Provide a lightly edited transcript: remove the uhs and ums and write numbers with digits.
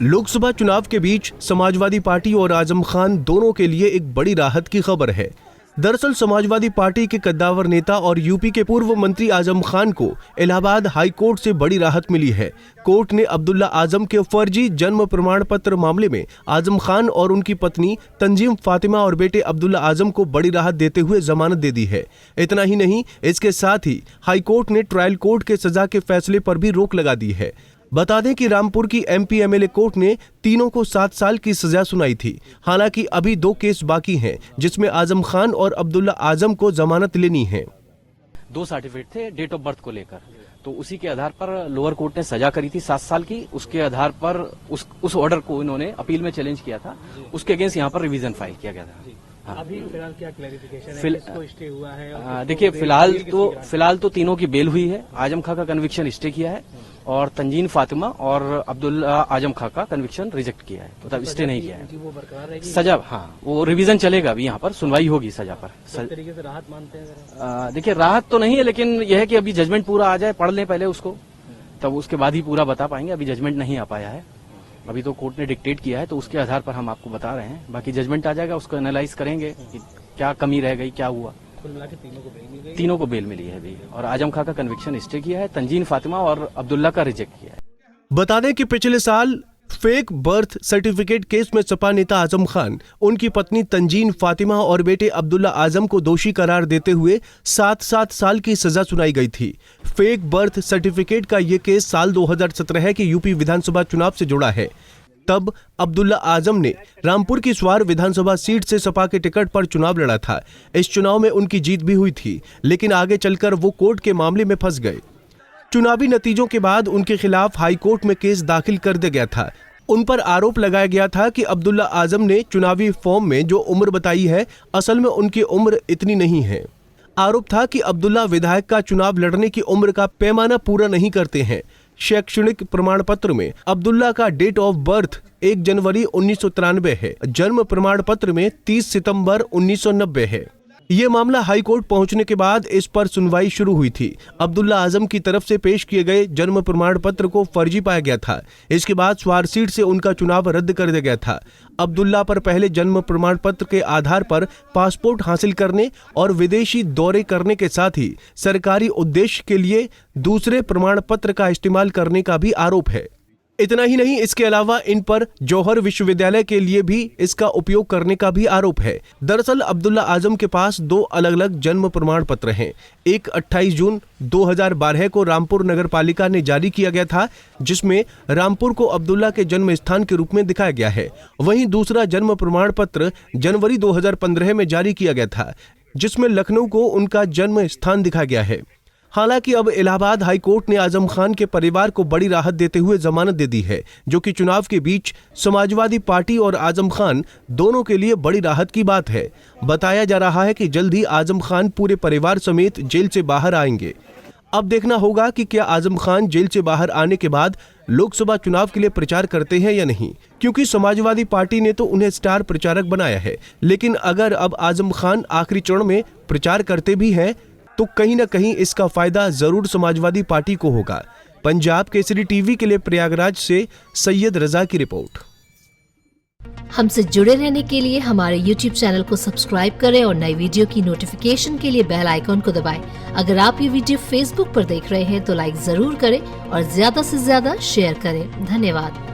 लोकसभा चुनाव के बीच समाजवादी पार्टी और आजम खान दोनों के लिए एक बड़ी राहत की खबर है। दरअसल समाजवादी पार्टी के कद्दावर नेता और यूपी के पूर्व मंत्री आजम खान को इलाहाबाद हाई कोर्ट से बड़ी राहत मिली है। कोर्ट ने अब्दुल्ला आजम के फर्जी जन्म प्रमाण पत्र मामले में आजम खान और उनकी पत्नी तंजीम फातिमा और बेटे अब्दुल्ला आजम को बड़ी राहत देते हुए जमानत दे दी है। इतना ही नहीं, इसके साथ ही हाई कोर्ट ने ट्रायल कोर्ट के सजा के फैसले पर भी रोक लगा दी है। बता दें कि रामपुर की एमपी एमएलए कोर्ट ने तीनों को 7 साल की सजा सुनाई थी। हालांकि अभी 2 केस बाकी हैं, जिसमें आजम खान और अब्दुल्ला आजम को जमानत लेनी है। 2 सर्टिफिकेट थे डेट ऑफ बर्थ को लेकर, तो उसी के आधार पर लोअर कोर्ट ने सजा करी थी 7 साल की। उसके आधार पर उस ऑर्डर को इन्होंने अपील में चैलेंज किया था, उसके अगेंस्ट यहाँ पर रिवीजन फाइल किया गया था। हाँ। अभी फिलहाल क्या क्लैरिफिकेशन है, किसको स्टे हुआ है? देखिए, फिलहाल तो तीनों की बेल हुई है। आजम खां का कन्विक्शन स्टे किया है और तंजीन फातिमा और अब्दुल्ला आजम खां का कन्विक्शन रिजेक्ट किया है, मतलब स्टे नहीं किया है। वो बरकरार रहेगी सजा, हाँ, वो रिवीजन चलेगा। अभी यहाँ पर सुनवाई होगी सजा पर। तरीके से राहत मानते हैं? देखिए, राहत तो नहीं है, लेकिन यह है कि अभी जजमेंट पूरा आ जाए, पढ़ लें पहले उसको, तब उसके बाद ही पूरा बता पाएंगे। अभी जजमेंट नहीं आ पाया है, अभी तो कोर्ट ने डिक्टेट किया है, तो उसके आधार पर हम आपको बता रहे हैं। बाकी जजमेंट आ जाएगा, उसको एनालाइज करेंगे कि क्या कमी रह गई, क्या हुआ। कुल मिला के तीनों को बेल मिली है अभी, और आजम खां का कन्विक्शन स्टे किया है, तंजीन फातिमा और अब्दुल्ला का रिजेक्ट किया है। बता दें कि पिछले साल फेक बर्थ सर्टिफिकेट केस में सपा नेता आजम खान, उनकी पत्नी तंजीन फातिमा और बेटे अब्दुल्ला आजम को दोषी करार देते हुए 7 साल की सजा सुनाई गई थी। फेक बर्थ सर्टिफिकेट का ये केस साल 2017 के यूपी विधानसभा चुनाव से जुड़ा है। तब अब्दुल्ला आजम ने रामपुर की स्वार विधानसभा सीट से सपा के टिकट पर चुनाव लड़ा था। इस चुनाव में उनकी जीत भी हुई थी, लेकिन आगे चलकर वो कोर्ट के मामले में फंस गए। चुनावी नतीजों के बाद उनके खिलाफ हाई कोर्ट में केस दाखिल कर दिया गया था। उन पर आरोप लगाया गया था कि अब्दुल्ला आजम ने चुनावी फॉर्म में जो उम्र बताई है, असल में उनकी उम्र इतनी नहीं है। आरोप था कि अब्दुल्ला विधायक का चुनाव लड़ने की उम्र का पैमाना पूरा नहीं करते हैं। शैक्षणिक प्रमाण पत्र में अब्दुल्ला का डेट ऑफ बर्थ 1 जनवरी 1993 है, जन्म प्रमाण पत्र में 30 सितंबर 1990 है। ये मामला हाई कोर्ट पहुंचने के बाद इस पर सुनवाई शुरू हुई थी। अब्दुल्ला आजम की तरफ से पेश किए गए जन्म प्रमाण पत्र को फर्जी पाया गया था। इसके बाद स्वार सीट से उनका चुनाव रद्द कर दिया गया था। अब्दुल्ला पर पहले जन्म प्रमाण पत्र के आधार पर पासपोर्ट हासिल करने और विदेशी दौरे करने के साथ ही सरकारी उद्देश्य के लिए दूसरे प्रमाण पत्र का इस्तेमाल करने का भी आरोप है। इतना ही नहीं, इसके अलावा इन पर जौहर विश्वविद्यालय के लिए भी इसका उपयोग करने का भी आरोप है। दरअसल अब्दुल्ला आजम के पास 2 अलग अलग जन्म प्रमाण पत्र हैं। एक 28 जून 2012 को रामपुर नगर पालिका ने जारी किया गया था, जिसमें रामपुर को अब्दुल्ला के जन्म स्थान के रूप में दिखाया गया है। वहीं दूसरा जन्म प्रमाण पत्र जनवरी 2015 में जारी किया गया था, जिसमें लखनऊ को उनका जन्म स्थान दिखाया गया है। हालांकि अब इलाहाबाद हाई कोर्ट ने आजम खान के परिवार को बड़ी राहत देते हुए जमानत दे दी है, जो कि चुनाव के बीच समाजवादी पार्टी और आजम खान दोनों के लिए बड़ी राहत की बात है। बताया जा रहा है कि जल्द ही आजम खान पूरे परिवार समेत जेल से बाहर आएंगे। अब देखना होगा कि क्या आजम खान जेल से बाहर आने के बाद लोकसभा चुनाव के लिए प्रचार करते हैं या नहीं, क्योंकि समाजवादी पार्टी ने तो उन्हें स्टार प्रचारक बनाया है। लेकिन अगर अब आजम खान आखिरी चरण में प्रचार करते भी हैं, तो कहीं न कहीं इसका फायदा जरूर समाजवादी पार्टी को होगा। पंजाब केसरी टीवी के लिए प्रयागराज से सैयद रजा की रिपोर्ट। हमसे जुड़े रहने के लिए हमारे YouTube चैनल को सब्सक्राइब करें और नई वीडियो की नोटिफिकेशन के लिए बेल आइकॉन को दबाएं। अगर आप ये वीडियो Facebook पर देख रहे हैं तो लाइक जरूर करें और ज्यादा से ज्यादा शेयर करें। धन्यवाद।